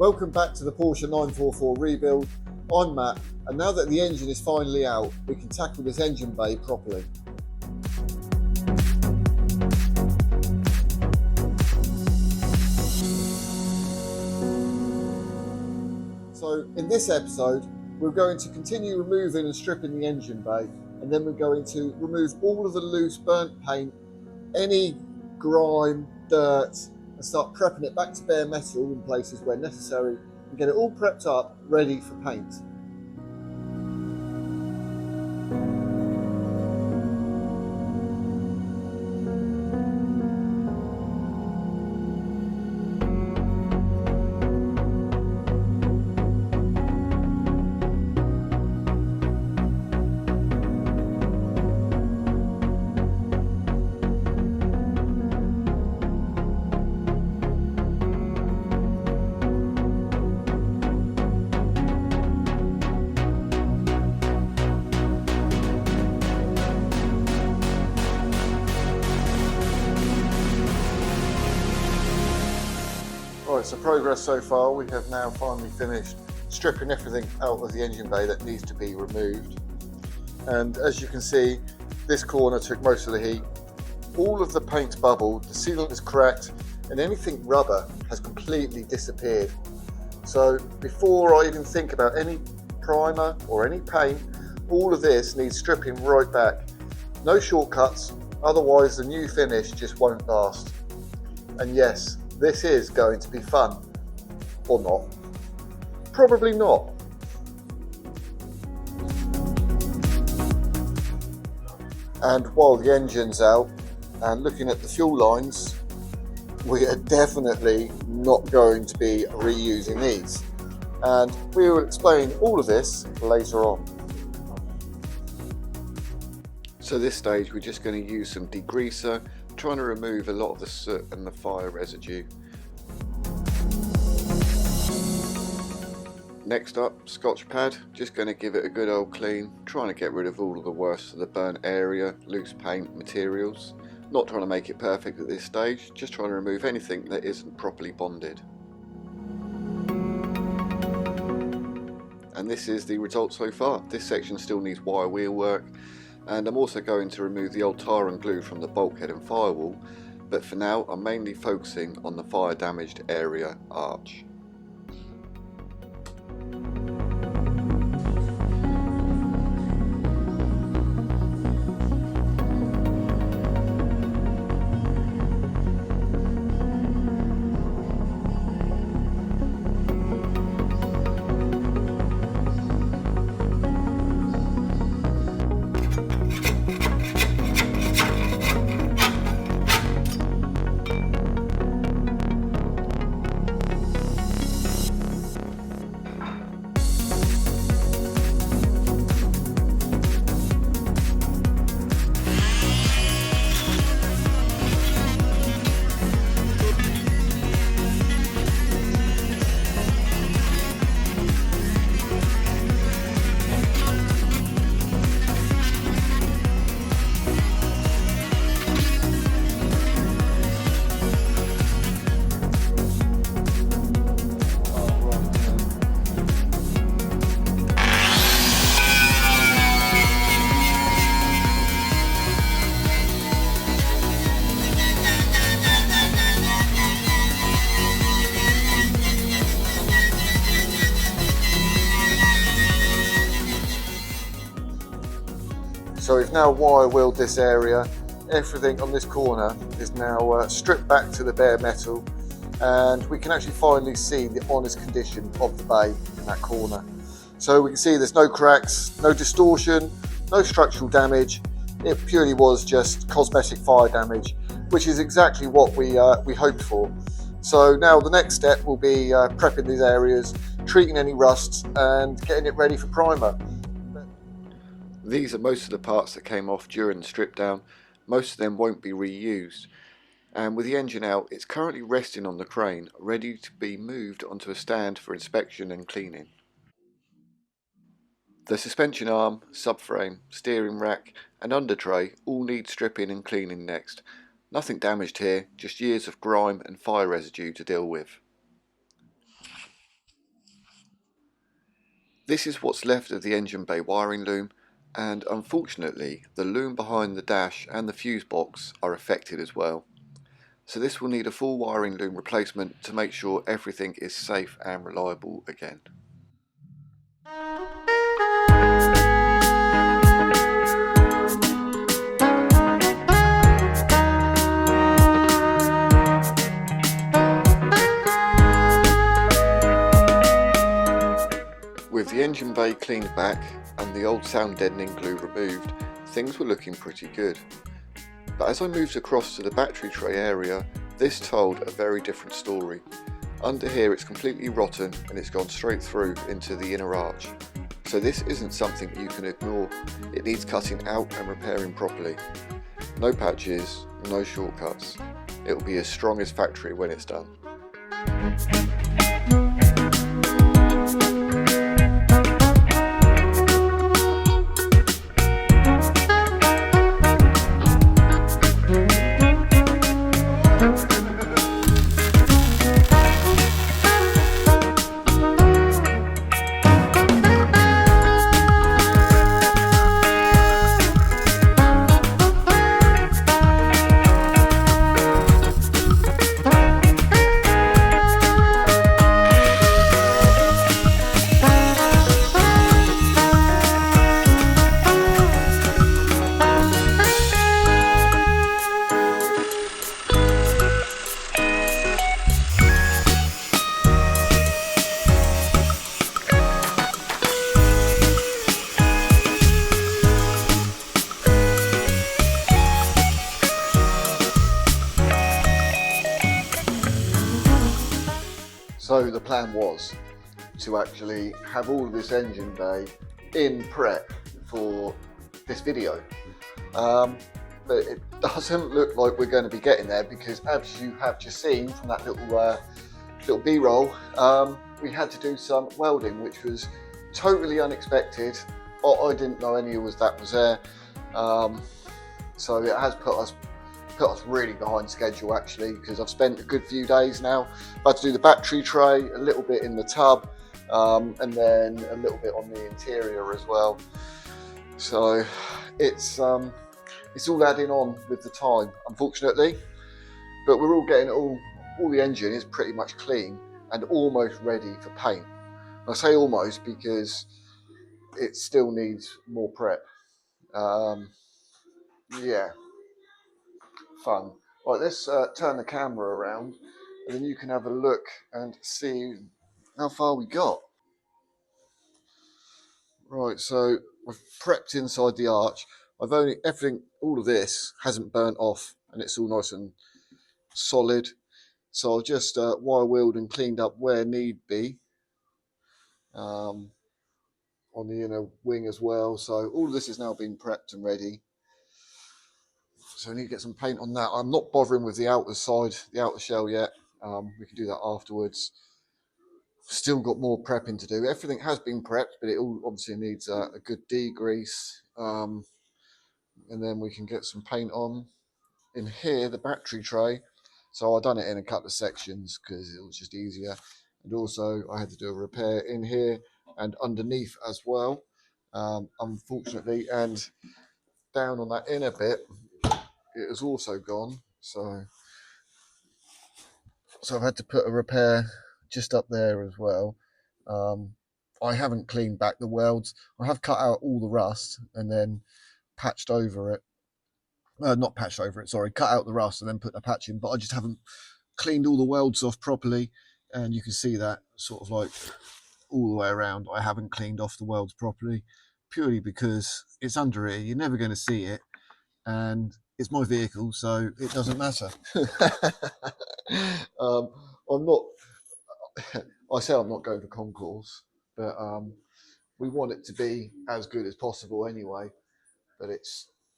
Welcome back to the Porsche 944 rebuild. I'm Matt, and now that the engine is finally out, we can tackle this engine bay properly. So in this episode, we're going to continue removing and stripping the engine bay, and then we're going to remove all of the loose burnt paint, any grime, dirt, and start prepping it back to bare metal in places where necessary and get it all prepped up, ready for paint. Alright, so progress so far. We have now finally finished stripping everything out of the engine bay that needs to be removed. And as you can see, this corner took most of the heat. All of the paint's bubbled, the sealant is cracked, and anything rubber has completely disappeared. So before I even think about any primer or any paint, all of this needs stripping right back. No shortcuts, otherwise the new finish just won't last. And yes, this is going to be fun. Or not. Probably not. And while the engine's out and looking at the fuel lines, we are definitely not going to be reusing these. And we will explain all of this later on. So this stage we're just going to use some degreaser, trying to remove a lot of the soot and the fire residue. Next up, Scotch pad, just going to give it a good old clean, trying to get rid of all of the worst of the burnt area, loose paint, materials. Not trying to make it perfect at this stage, just trying to remove anything that isn't properly bonded. And this is the result so far. This section still needs wire wheel work, and I'm also going to remove the old tar and glue from the bulkhead and firewall, but for now I'm mainly focusing on the fire damaged area arch. So we've now wire wheeled this area. Everything on this corner is now stripped back to the bare metal, and we can actually finally see the honest condition of the bay in that corner. So we can see there's no cracks, no distortion, no structural damage. It purely was just cosmetic fire damage, which is exactly what we hoped for. So now the next step will be prepping these areas, treating any rusts, and getting it ready for primer. These are most of the parts that came off during the strip down. Most of them won't be reused. And with the engine out, it's currently resting on the crane, ready to be moved onto a stand for inspection and cleaning. The suspension arm, subframe, steering rack and under tray all need stripping and cleaning next. Nothing damaged here, just years of grime and fire residue to deal with. This is what's left of the engine bay wiring loom, and unfortunately the loom behind the dash and the fuse box are affected as well. So this will need a full wiring loom replacement to make sure everything is safe and reliable again. With the engine bay cleaned back and the old sound deadening glue removed, things were looking pretty good. But as I moved across to the battery tray area, this told a very different story. Under here it's completely rotten and it's gone straight through into the inner arch. So this isn't something you can ignore. It needs cutting out and repairing properly. No patches, no shortcuts. It will be as strong as factory when it's done. So the plan was to actually have all of this engine bay in prep for this video. But it doesn't look like we're going to be getting there because, as you have just seen from that little B-roll, we had to do some welding, which was totally unexpected. I didn't know any of that was there. So it has put us really behind schedule actually, because I've spent a good few days now. I've had to do the battery tray, a little bit in the tub, and then a little bit on the interior as well. So it's all adding on with the time, unfortunately. But we're all getting all the engine is pretty much clean and almost ready for paint. I say almost because it still needs more prep. Yeah. Fun. Right, let's turn the camera around and then you can have a look and see how far we got. Right, so we've prepped inside the arch. All of this hasn't burnt off and it's all nice and solid. So I've just wire wheeled and cleaned up where need be, on the inner wing as well. So all of this is now being prepped and ready. So I need to get some paint on that. I'm not bothering with the outer side, the outer shell yet. We can do that afterwards. Still got more prepping to do. Everything has been prepped, but it all obviously needs a good degrease. And then we can get some paint on. In here, the battery tray. So I've done it in a couple of sections because it was just easier. And also I had to do a repair in here and underneath as well, unfortunately. And down on that inner bit, it has also gone. So I've had to put a repair just up there as well. I haven't cleaned back the welds. I have cut out all the rust and then patched over it. Not patched over it, sorry. Cut out the rust and then put a patch in, but I just haven't cleaned all the welds off properly. And you can see that sort of like all the way around. I haven't cleaned off the welds properly, purely because it's under here. You're never going to see it. And it's my vehicle, so it doesn't matter. I'm not. I say I'm not going for concourse, but we want it to be as good as possible anyway. But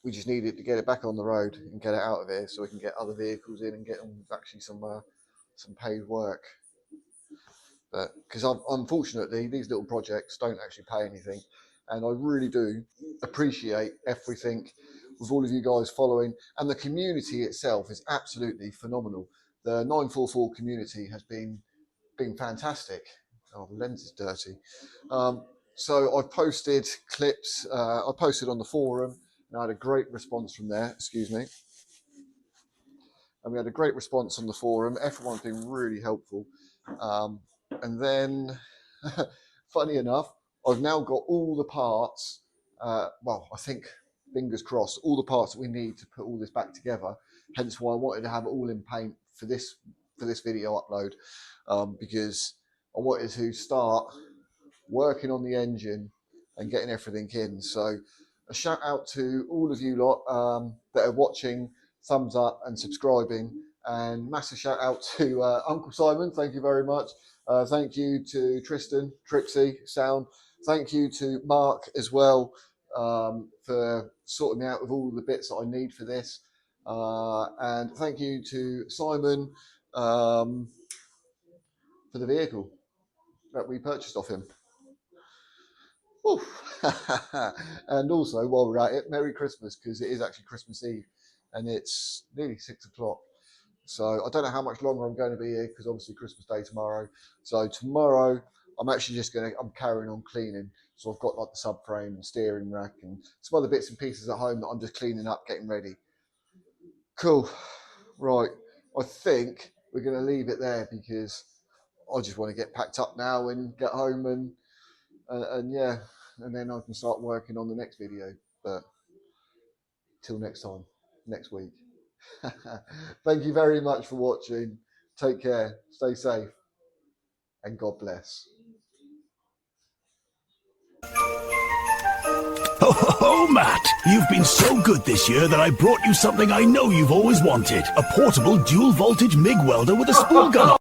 we just need it to get it back on the road and get it out of here, so we can get other vehicles in and get on with actually some paid work. But because unfortunately these little projects don't actually pay anything, and I really do appreciate everything with all of you guys following, and the community itself is absolutely phenomenal. The 944 community has been fantastic. Oh, the lens is dirty. So I've posted clips, I posted on the forum, and I had a great response from there, excuse me. And we had a great response on the forum. Everyone's been really helpful. And then, funny enough, I've now got all the parts, well, I think, fingers crossed, all the parts that we need to put all this back together. Hence why I wanted to have it all in paint for this video upload, because I wanted to start working on the engine and getting everything in. So a shout out to all of you lot that are watching, thumbs up and subscribing, and massive shout out to Uncle Simon, thank you very much. Thank you to Tristan, Trixie, Sound. Thank you to Mark as well for sorting me out with all the bits that I need for this. And thank you to Simon for the vehicle that we purchased off him. And also, while we're at it, Merry Christmas, because it is actually Christmas Eve and it's nearly 6 o'clock. So I don't know how much longer I'm going to be here, because obviously Christmas Day tomorrow. So tomorrow I'm actually just I'm carrying on cleaning. So I've got like the subframe and steering rack and some other bits and pieces at home that I'm just cleaning up, getting ready. Cool. Right. I think we're going to leave it there, because I just want to get packed up now and get home and yeah, and then I can start working on the next video. But till next time, next week. Thank you very much for watching. Take care, stay safe, and God bless. Oh, Matt, you've been so good this year that I brought you something I know you've always wanted. A portable dual voltage MIG welder with a spool gun.